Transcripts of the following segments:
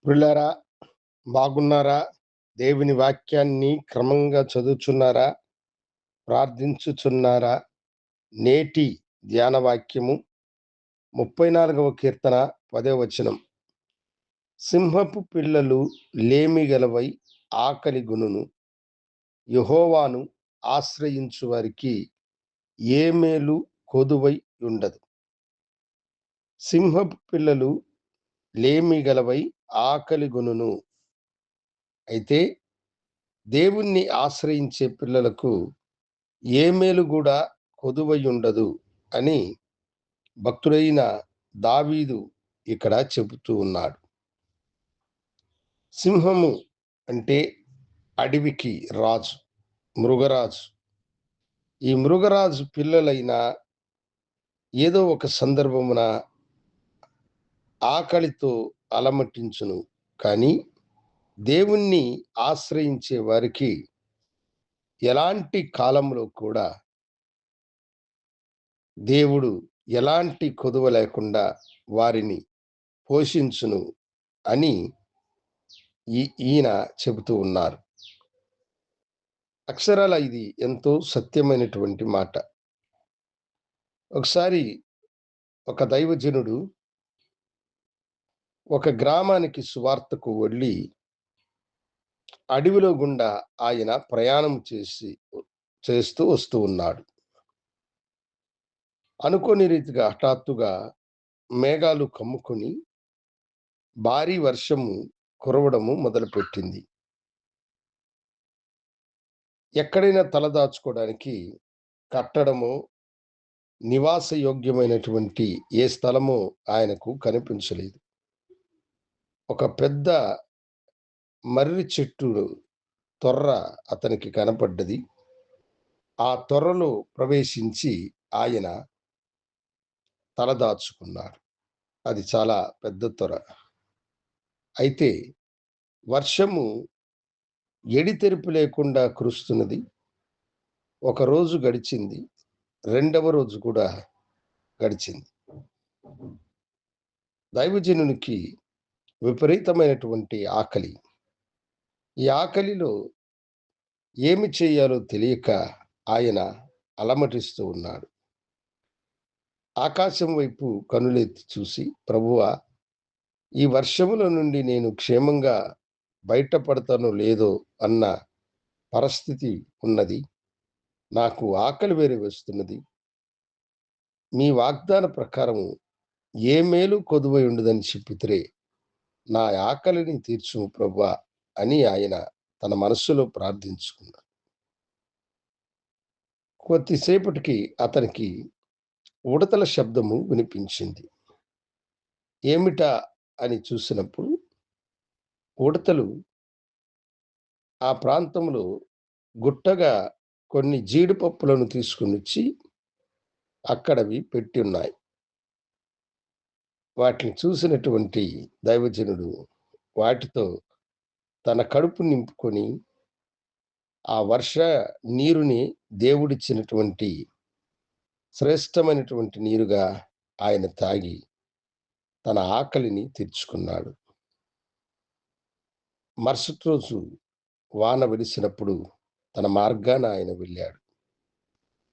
ప్రియులారా, బాగున్నారా? దేవుని వాక్యాన్ని క్రమంగా చదువుచున్నారా? ప్రార్థించుచున్నారా? నేటి ధ్యాన వాక్యము 34వ కీర్తన 10వ వచనం. సింహపు పిల్లలు లేమిగలవై ఆకలి గొనును, యెహోవాను ఆశ్రయించు వారికి ఏ మేలు కొదువై ఉండదు. సింహపు పిల్లలు లేమిగలవై ఆకలి గొనును. అయితే దేవుణ్ణి ఆశ్రయించే పిల్లలకు ఏ మేలు కూడా కొదువై ఉండదు అని భక్తుడైన దావీదు ఇక్కడ చెబుతూ ఉన్నాడు. సింహము అంటే అడవికి రాజు, మృగరాజు. ఈ మృగరాజు పిల్లలైన ఏదో ఒక సందర్భమున ఆకలితో అలమటించును. కానీ దేవుణ్ణి ఆశ్రయించే వారికి ఎలాంటి కాలంలో కూడా దేవుడు ఎలాంటి కొదువ లేకుండా వారిని పోషించును అని ఈయన చెబుతూ ఉన్నారు. అక్షరాల ఇది ఎంతో సత్యమైనటువంటి మాట. ఒకసారి ఒక దైవజనుడు ఒక గ్రామానికి సువార్తకు వెళ్ళి అడవిలో గుండా ఆయన ప్రయాణం చేస్తూ వస్తూ ఉన్నాడు. అనుకోని రీతిగా హఠాత్తుగా మేఘాలు కమ్ముకొని భారీ వర్షము కురవడము మొదలుపెట్టింది. ఎక్కడైనా తలదాచుకోవడానికి కట్టడము, నివాస యోగ్యమైనటువంటి ఏ స్థలమో ఆయనకు కనిపించలేదు. ఒక పెద్ద మర్రి చెట్టు తొర్ర అతనికి కనపడ్డది. ఆ తొర్రలో ప్రవేశించి ఆయన తలదాచుకున్నాడు. అది చాలా పెద్ద తొర్ర. అయితే వర్షము ఎడితెరిపి లేకుండా కురుస్తున్నది. ఒక రోజు గడిచింది, రెండవ రోజు కూడా గడిచింది. దైవజనునికి విపరీతమైనటువంటి ఆకలి. ఈ ఆకలిలో ఏమి చేయాలో తెలియక ఆయన అలమటిస్తూ ఉన్నాడు. ఆకాశం వైపు కనులెత్తి చూసి, ప్రభువా, ఈ వర్షముల నుండి నేను క్షేమంగా బయటపడతానో లేదో అన్న పరిస్థితి ఉన్నది. నాకు ఆకలి వేరే వేస్తున్నది. మీ వాగ్దాన ప్రకారము ఏ మేలు కొదువై ఉండదని చెప్పితిరే, నా ఆకలిని తీర్చుము ప్రభువా అని ఆయన తన మనస్సులో ప్రార్థించుకున్నాడు. కొద్దిసేపటికి అతనికి ఉడతల శబ్దము వినిపించింది. ఏమిటా అని చూసినప్పుడు ఉడతలు ఆ ప్రాంతంలో గుట్టగా కొన్ని జీడిపప్పులను తీసుకుని వచ్చి అక్కడవి పెట్టి ఉన్నాయి. వాటిని చూసినటువంటి దైవజనుడు వాటితో తన కడుపు నింపుకొని ఆ వర్ష నీరుని దేవుడిచ్చినటువంటి శ్రేష్టమైనటువంటి నీరుగా ఆయన తాగి తన ఆకలిని తీర్చుకున్నాడు. మరుసటి రోజు వాన వెలిసినప్పుడు తన మార్గాన ఆయన వెళ్ళాడు.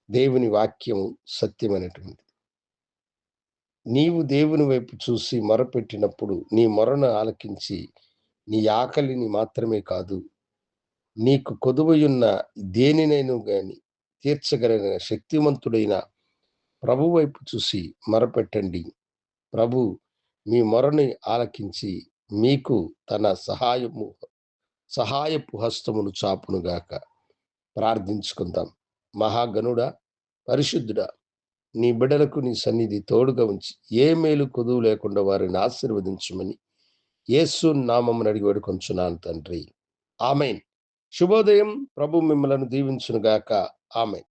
దేవుని వాక్యం సత్యమైనటువంటి. నీవు దేవుని వైపు చూసి మొరపెట్టినప్పుడు నీ మొరను ఆలకించి నీ ఆకలిని మాత్రమే కాదు, నీకు కొదువయున్న దేనినైనా గాని తీర్చగలిగిన శక్తిమంతుడైన ప్రభు వైపు చూసి మొరపెట్టండి. ప్రభు మీ మొరని ఆలకించి మీకు తన సహాయపు హస్తమును చాపునుగాక. ప్రార్థించుకుందాం. మహాగణుడా, పరిశుద్ధుడా, నీ బిడ్డలకు నీ సన్నిధి తోడుగా ఉంచి ఏ మేలు కొదువు లేకుండా వారిని ఆశీర్వదించమని యేసు నామమున అడిగి వేడుకొంచున్నాను తండ్రి. ఆమేన్. శుభోదయం. ప్రభు మిమ్మలను దీవించునుగాక. ఆమేన్.